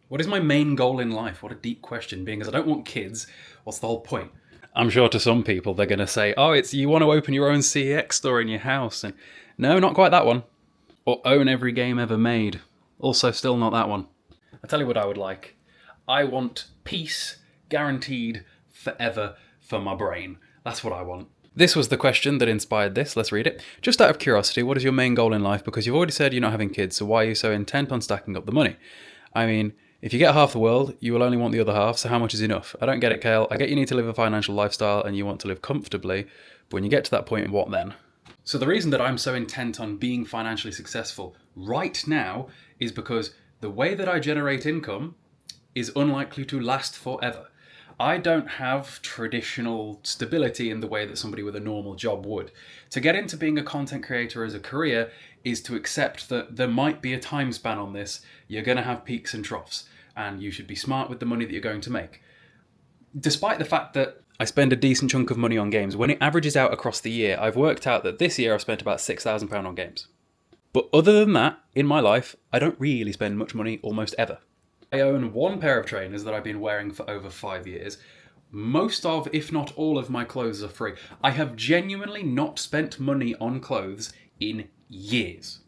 What is my main goal in life? What a deep question, being as I don't want kids. What's the whole point? I'm sure to some people they're going to say, oh, it's you want to open your own CEX store in your house. And no, not quite that one. Or own every game ever made. Also still not that one. I'll tell you what I would like. I want peace guaranteed forever for my brain. That's what I want. This was the question that inspired this. Let's read it. Just out of curiosity, what is your main goal in life? Because you've already said you're not having kids, so why are you so intent on stacking up the money? I mean, if you get half the world, you will only want the other half, so how much is enough? I don't get it, Cayle. I get you need to live a financial lifestyle and you want to live comfortably, but when you get to that point, what then? So the reason that I'm so intent on being financially successful right now is because the way that I generate income is unlikely to last forever. I don't have traditional stability in the way that somebody with a normal job would. To get into being a content creator as a career is to accept that there might be a time span on this. You're going to have peaks and troughs, and you should be smart with the money that you're going to make. Despite the fact that I spend a decent chunk of money on games, when it averages out across the year, I've worked out that this year I've spent about £6,000 on games. But other than that, in my life, I don't really spend much money almost ever. I own one pair of trainers that I've been wearing for over 5 years. Most of, if not all of my clothes are free. I have genuinely not spent money on clothes in years.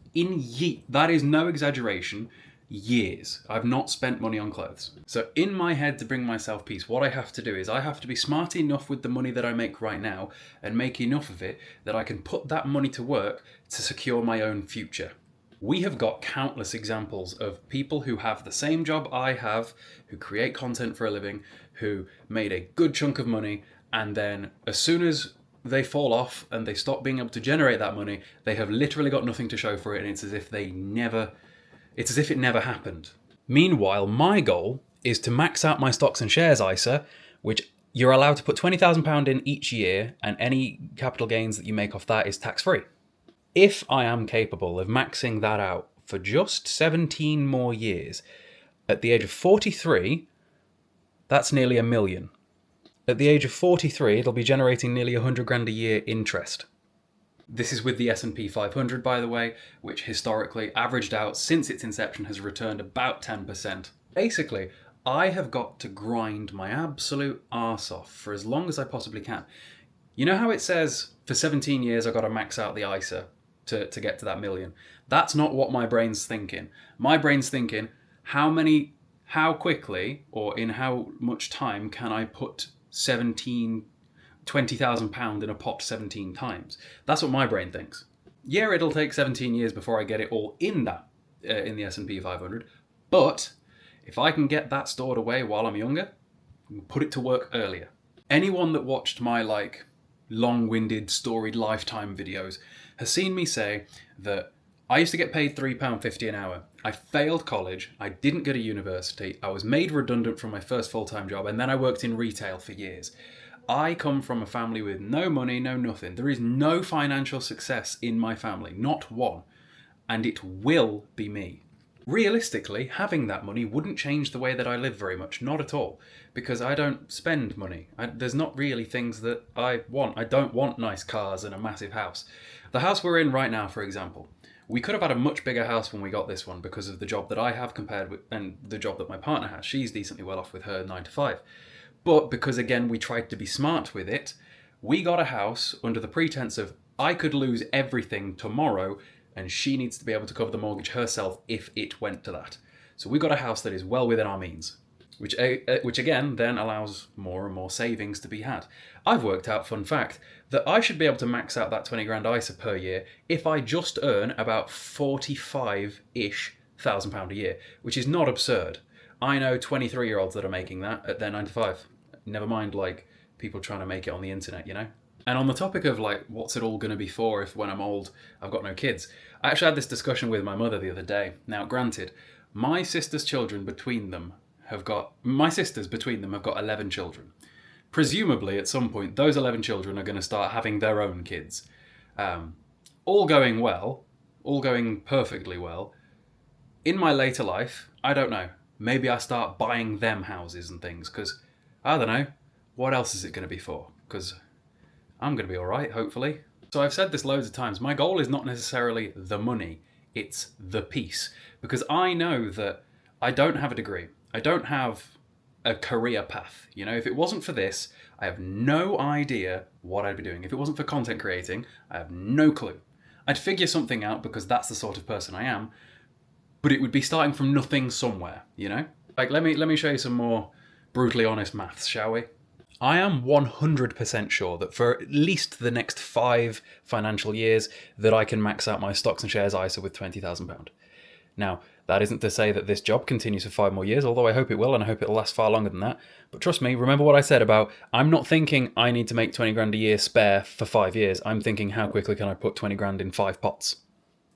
That is no exaggeration. Years. I've not spent money on clothes. So in my head, to bring myself peace, what I have to do is I have to be smart enough with the money that I make right now and make enough of it that I can put that money to work to secure my own future. We have got countless examples of people who have the same job I have, who create content for a living, who made a good chunk of money, and then as soon as they fall off and they stop being able to generate that money, they have literally got nothing to show for it, and it's as if it never happened. Meanwhile, my goal is to max out my stocks and shares ISA, which you're allowed to put £20,000 in each year, and any capital gains that you make off that is tax-free. If I am capable of maxing that out for just 17 more years, at the age of 43, that's nearly $1 million. At the age of 43, it'll be generating nearly 100 grand a year interest. This is with the S&P 500, by the way, which historically, averaged out since its inception, has returned about 10%. Basically, I have got to grind my absolute arse off for as long as I possibly can. You know how it says, for 17 years I've got to max out the ISA to get to that million? That's not what my brain's thinking. My brain's thinking, how quickly or in how much time can I put £20,000 in a pot 17 times? That's what my brain thinks. Yeah, it'll take 17 years before I get it all in the S&P 500, but if I can get that stored away while I'm younger, put it to work earlier. Anyone that watched my long-winded storied lifetime videos has seen me say that I used to get paid £3.50 an hour. I failed college, I didn't go to university, I was made redundant from my first full-time job, and then I worked in retail for years. I come from a family with no money, no nothing. There is no financial success in my family, not one. And it will be me. Realistically, having that money wouldn't change the way that I live very much, not at all, because I don't spend money. There's not really things that I want. I don't want nice cars and a massive house. The house we're in right now, for example, we could have had a much bigger house when we got this one because of the job that I have and the job that my partner has. She's decently well off with her 9 to 5. But because, again, we tried to be smart with it, we got a house under the pretense of I could lose everything tomorrow and she needs to be able to cover the mortgage herself if it went to that. So we got a house that is well within our means, which again then allows more and more savings to be had. I've worked out, fun fact, that I should be able to max out that 20 grand ISA per year if I just earn about 45-ish £1,000 a year, which is not absurd. I know 23-year-olds that are making that at their 9 to 5. Never mind people trying to make it on the internet, you know? And on the topic of what's it all going to be for if when I'm old I've got no kids, I actually had this discussion with my mother the other day. Now granted, my sisters between them have got 11 children. Presumably at some point those 11 children are going to start having their own kids. All going well, all going perfectly well. In my later life, I don't know, maybe I start buying them houses and things because, I don't know, what else is it going to be for? Because I'm going to be alright, hopefully. So I've said this loads of times, my goal is not necessarily the money, it's the peace. Because I know that I don't have a degree. I don't have a career path. You know, if it wasn't for this, I have no idea what I'd be doing. If it wasn't for content creating, I have no clue. I'd figure something out because that's the sort of person I am, but it would be starting from nothing somewhere, you know? Like, let me show you some more brutally honest maths, shall we? I am 100% sure that for at least the next 5 financial years that I can max out my stocks and shares ISA with £20,000. Now, that isn't to say that this job continues for 5 more years, although I hope it will, and I hope it'll last far longer than that. But trust me, remember what I said about, I'm not thinking I need to make 20 grand a year spare for 5 years. I'm thinking, how quickly can I put 20 grand in 5 pots?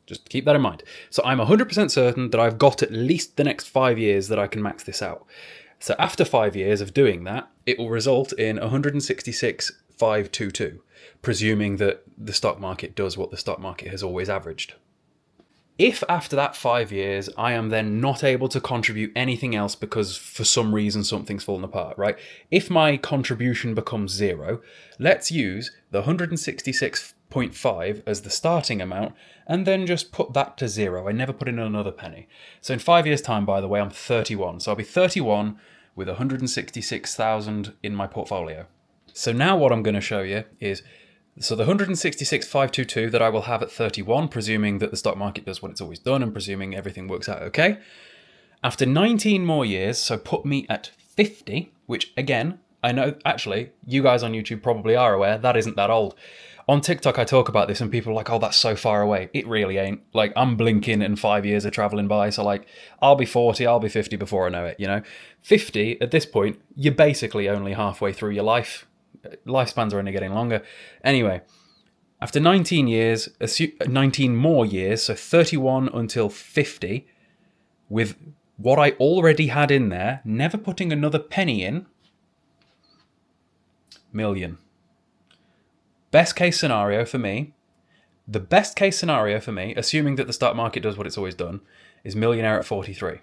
Just keep that in mind. So I'm 100% certain that I've got at least the next 5 years that I can max this out. So after 5 years of doing that, it will result in 166,522, presuming that the stock market does what the stock market has always averaged. If after that 5 years, I am then not able to contribute anything else because for some reason something's fallen apart, right? If my contribution becomes 0, let's use the 166.5 as the starting amount and then just put that to 0. I never put in another penny. So in 5 years' time, by the way, I'm 31. So I'll be 31 with 166,000 in my portfolio. So now what I'm going to show you is, so the 166,522 that I will have at 31, presuming that the stock market does what it's always done and presuming everything works out okay. After 19 more years, so put me at 50, which again, I know, actually, you guys on YouTube probably are aware, that isn't that old. On TikTok, I talk about this and people are like, oh, that's so far away. It really ain't. Like, I'm blinking and 5 years are traveling by. So like, I'll be 40, I'll be 50 before I know it, you know? 50, at this point, you're basically only halfway through your life. Lifespans are only getting longer. Anyway, after 19 years, 19 more years, so 31 until 50, with what I already had in there, never putting another penny in, million. Best case scenario for me, the best case scenario for me, assuming that the stock market does what it's always done, is millionaire at 43.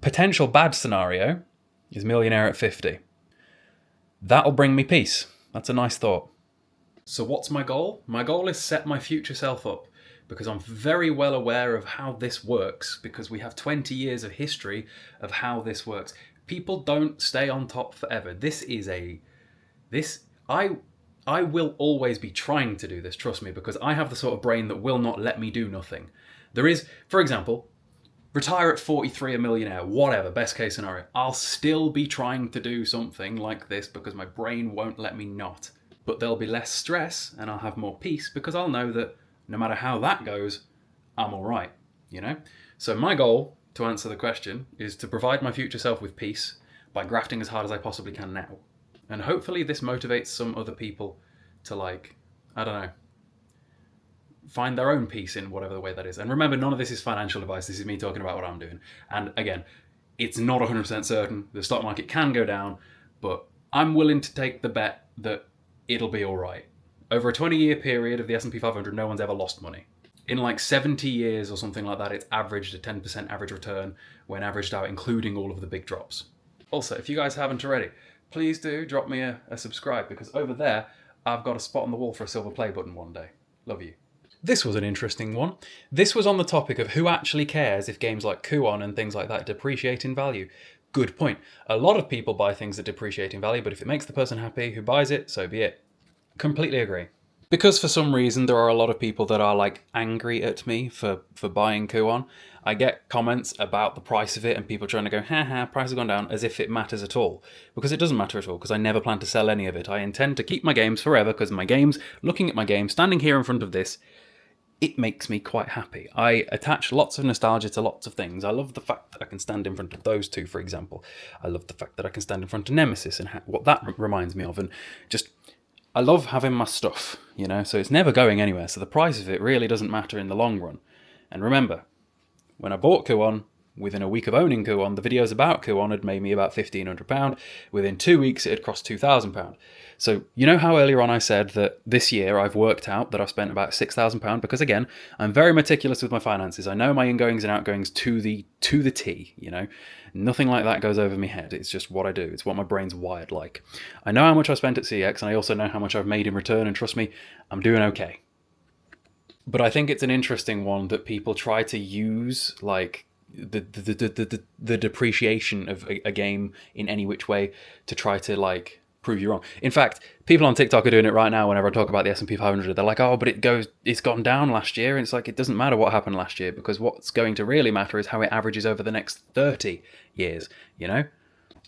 Potential bad scenario is millionaire at 50. That'll bring me peace. That's a nice thought. So what's my goal? My goal is set my future self up, because I'm very well aware of how this works, because we have 20 years of history of how this works. People don't stay on top forever. I will always be trying to do this, trust me, because I have the sort of brain that will not let me do nothing. There is, for example, retire at 43, a millionaire, whatever, best case scenario. I'll still be trying to do something like this because my brain won't let me not. But there'll be less stress and I'll have more peace because I'll know that no matter how that goes, I'm all right, you know? So my goal, to answer the question, is to provide my future self with peace by grafting as hard as I possibly can now. And hopefully this motivates some other people to, like, I don't know, find their own peace in whatever the way that is. And remember, none of this is financial advice. This is me talking about what I'm doing. And again, it's not 100% certain. The stock market can go down, but I'm willing to take the bet that it'll be all right. Over a 20-year period of the S&P 500, no one's ever lost money. In like 70 years or something like that, it's averaged a 10% average return when averaged out, including all of the big drops. Also, if you guys haven't already, please do drop me a subscribe, because over there, I've got a spot on the wall for a silver play button one day. Love you. This was an interesting one. This was on the topic of who actually cares if games like Kuon and things like that depreciate in value. Good point. A lot of people buy things that depreciate in value, but if it makes the person happy who buys it, so be it. Completely agree. Because for some reason there are a lot of people that are like angry at me for buying Kuon, I get comments about the price of it and people trying to go, haha, price has gone down, as if it matters at all. Because it doesn't matter at all, because I never plan to sell any of it. I intend to keep my games forever, because my games, looking at my games, standing here in front of this, it makes me quite happy. I attach lots of nostalgia to lots of things. I love the fact that I can stand in front of those two, for example. I love the fact that I can stand in front of Nemesis and what that reminds me of. And just, I love having my stuff, you know, so it's never going anywhere. So the price of it really doesn't matter in the long run. And remember, when I bought Kuon, within a week of owning Kuon, the videos about Kuon had made me about £1,500. Within 2 weeks, it had cost £2,000. So you know how earlier on I said that this year I've worked out that I've spent about £6,000? Because again, I'm very meticulous with my finances. I know my ingoings and outgoings to the T, you know. Nothing like that goes over my head. It's just what I do. It's what my brain's wired like. I know how much I spent at CX, and I also know how much I've made in return, and trust me, I'm doing okay. But I think it's an interesting one that people try to use, like, the depreciation of a game in any which way to try to like prove you wrong. In fact, people on TikTok are doing it right now. Whenever I talk about the S&P 500, they're like, "Oh, but it's gone down last year." And it's like, it doesn't matter what happened last year, because what's going to really matter is how it averages over the next 30 years. You know.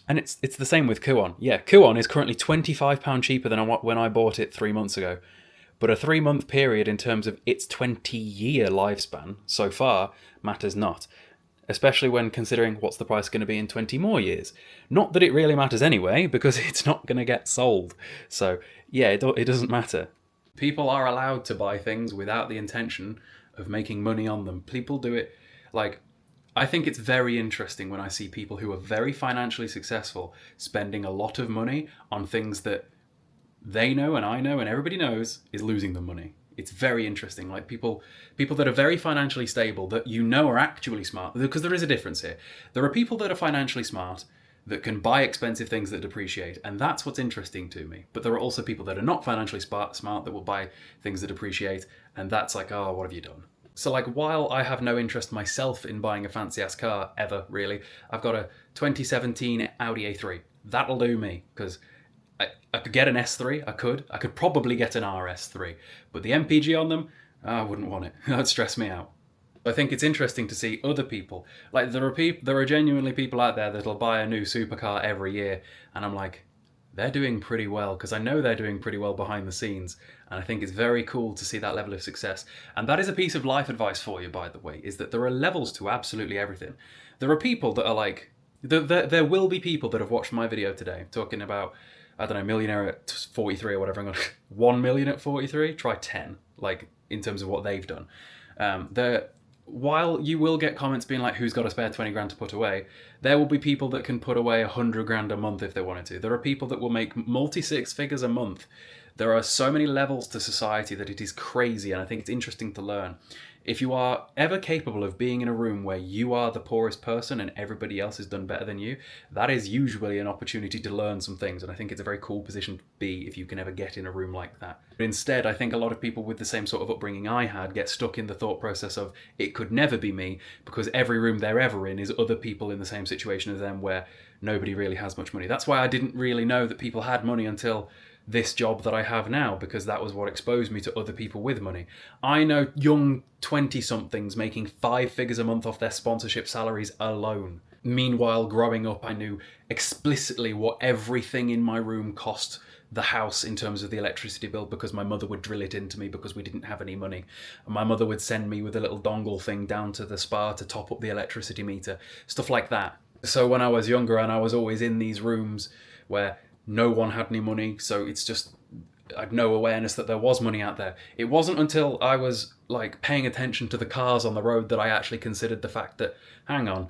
And it's the same with Kuon. Yeah, Kuon is currently £25 cheaper than when I bought it 3 months ago. But a 3-month period in terms of its 20-year lifespan so far matters not. Especially when considering what's the price going to be in 20 more years. Not that it really matters anyway, because it's not going to get sold. So yeah, it doesn't matter. People are allowed to buy things without the intention of making money on them. People do it like... I think it's very interesting when I see people who are very financially successful spending a lot of money on things that they know and I know and everybody knows is losing them money. It's very interesting. Like people that are very financially stable that you know are actually smart, because there is a difference here. There are people that are financially smart that can buy expensive things that depreciate, and that's what's interesting to me. But there are also people that are not financially smart that will buy things that depreciate, and that's like, oh, what have you done? So like, while I have no interest myself in buying a fancy ass car ever, really, I've got a 2017 Audi A3. That'll do me, because I could get an S3, I could probably get an RS3, but the MPG on them, I wouldn't want it. That'd stress me out. I think it's interesting to see other people, like there are genuinely people out there that'll buy a new supercar every year, and I'm like, they're doing pretty well, because I know they're doing pretty well behind the scenes, and I think it's very cool to see that level of success. And that is a piece of life advice for you, by the way, is that there are levels to absolutely everything. There are people that are like, there will be people that have watched my video today talking about, I don't know, millionaire at 43 or whatever, I'm going 1 million at 43, try 10, like in terms of what they've done. While you will get comments being like, who's got a spare 20 grand to put away, there will be people that can put away 100 grand a month if they wanted to. There are people that will make multi-six figures a month. There are so many levels to society that it is crazy, and I think it's interesting to learn. If you are ever capable of being in a room where you are the poorest person and everybody else has done better than you, that is usually an opportunity to learn some things, and I think it's a very cool position to be if you can ever get in a room like that. But instead, I think a lot of people with the same sort of upbringing I had get stuck in the thought process of, it could never be me, because every room they're ever in is other people in the same situation as them where nobody really has much money. That's why I didn't really know that people had money until this job that I have now, because that was what exposed me to other people with money. I know young 20-somethings making 5 figures a month off their sponsorship salaries alone. Meanwhile, growing up, I knew explicitly what everything in my room cost the house in terms of the electricity bill, because my mother would drill it into me because we didn't have any money. And my mother would send me with a little dongle thing down to the spa to top up the electricity meter, stuff like that. So when I was younger and I was always in these rooms where no one had any money, so it's just, I had no awareness that there was money out there. It wasn't until I was like paying attention to the cars on the road that I actually considered the fact that, hang on,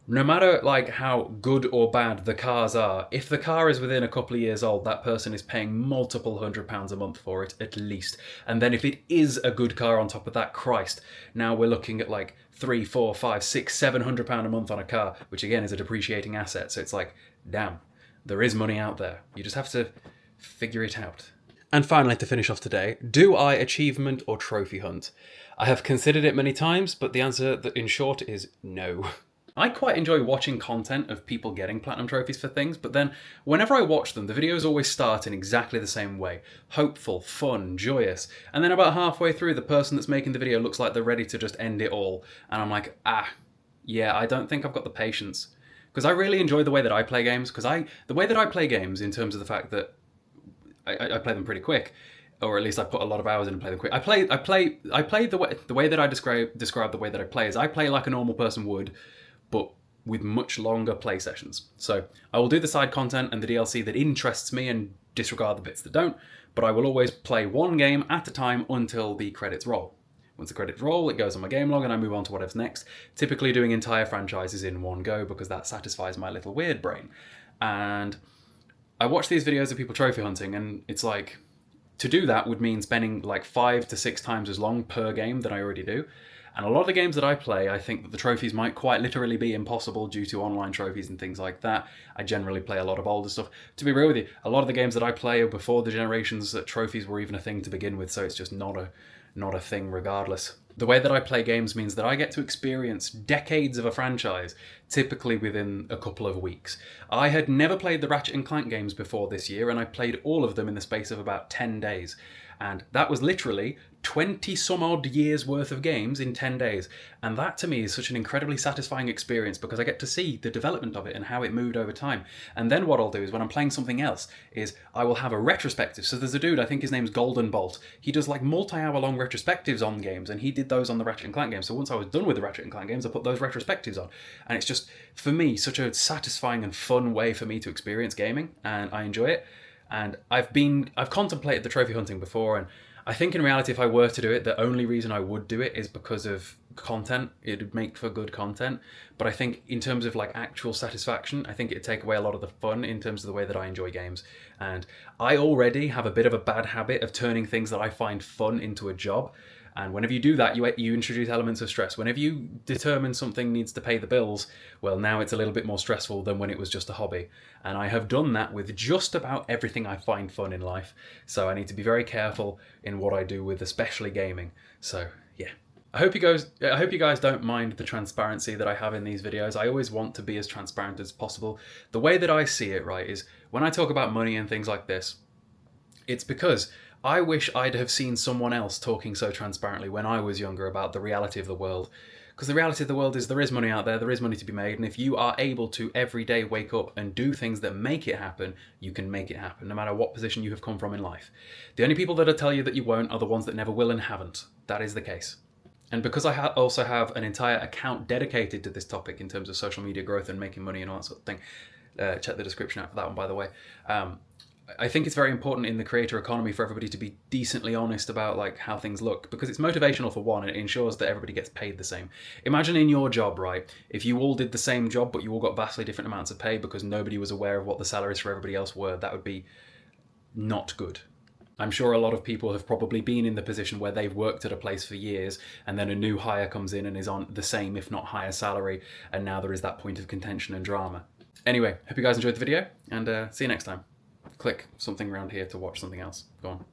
no matter like how good or bad the cars are, if the car is within a couple of years old, that person is paying multiple £100s a month for it at least. And then if it is a good car on top of that, Christ, now we're looking at like £300, £400, £500, £600, £700 a month on a car, which again is a depreciating asset. So it's like, damn. There is money out there. You just have to figure it out. And finally, to finish off today, do I achievement or trophy hunt? I have considered it many times, but the answer in short is no. I quite enjoy watching content of people getting platinum trophies for things, but then whenever I watch them, the videos always start in exactly the same way. Hopeful, fun, joyous. And then about halfway through, the person that's making the video looks like they're ready to just end it all. And I'm like, yeah, I don't think I've got the patience. Because I really enjoy the way that I play games, the way that I play games in terms of the fact that I play them pretty quick, or at least I put a lot of hours in and play them quick. I play the way that I describe the way that I play is I play like a normal person would, but with much longer play sessions. So I will do the side content and the DLC that interests me and disregard the bits that don't, but I will always play one game at a time until the credits roll. Once the credits roll, it goes on my gamelog and I move on to whatever's next, typically doing entire franchises in one go because that satisfies my little weird brain. And I watch these videos of people trophy hunting, and it's like, to do that would mean spending like 5 to 6 times as long per game than I already do. And a lot of the games that I play, I think that the trophies might quite literally be impossible due to online trophies and things like that. I generally play a lot of older stuff. To be real with you, a lot of the games that I play are before the generations that trophies were even a thing to begin with, so it's just not a thing regardless. The way that I play games means that I get to experience decades of a franchise, typically within a couple of weeks. I had never played the Ratchet and Clank games before this year, and I played all of them in the space of about 10 days. And that was literally 20 some odd years worth of games in 10 days. And that to me is such an incredibly satisfying experience because I get to see the development of it and how it moved over time. And then what I'll do is when I'm playing something else is I will have a retrospective. So there's a dude, I think his name's Golden Bolt. He does like multi-hour long retrospectives on games, and he did those on the Ratchet and Clank games. So once I was done with the Ratchet and Clank games, I put those retrospectives on. And it's just, for me, such a satisfying and fun way for me to experience gaming, and I enjoy it. And I've contemplated the trophy hunting before, and I think in reality, if I were to do it, the only reason I would do it is because of content. It would make for good content. But I think in terms of like actual satisfaction, I think it'd take away a lot of the fun in terms of the way that I enjoy games. And I already have a bit of a bad habit of turning things that I find fun into a job. And whenever you do that, you introduce elements of stress. Whenever you determine something needs to pay the bills, well, now it's a little bit more stressful than when it was just a hobby. And I have done that with just about everything I find fun in life. So I need to be very careful in what I do with especially gaming. So yeah. I hope you guys don't mind the transparency that I have in these videos. I always want to be as transparent as possible. The way that I see it, right, is when I talk about money and things like this, it's because I wish I'd have seen someone else talking so transparently when I was younger about the reality of the world. Because the reality of the world is there is money out there is money to be made, and if you are able to every day wake up and do things that make it happen, you can make it happen, no matter what position you have come from in life. The only people that'll tell you that you won't are the ones that never will and haven't. That is the case. And because I also have an entire account dedicated to this topic in terms of social media growth and making money and all that sort of thing, check the description out for that one, by the way. I think it's very important in the creator economy for everybody to be decently honest about like how things look, because it's motivational for one, and it ensures that everybody gets paid the same. Imagine in your job, right, if you all did the same job but you all got vastly different amounts of pay because nobody was aware of what the salaries for everybody else were. That would be not good. I'm sure a lot of people have probably been in the position where they've worked at a place for years and then a new hire comes in and is on the same if not higher salary, and now there is that point of contention and drama. Anyway, hope you guys enjoyed the video, and see you next time. Click something around here to watch something else. Go on.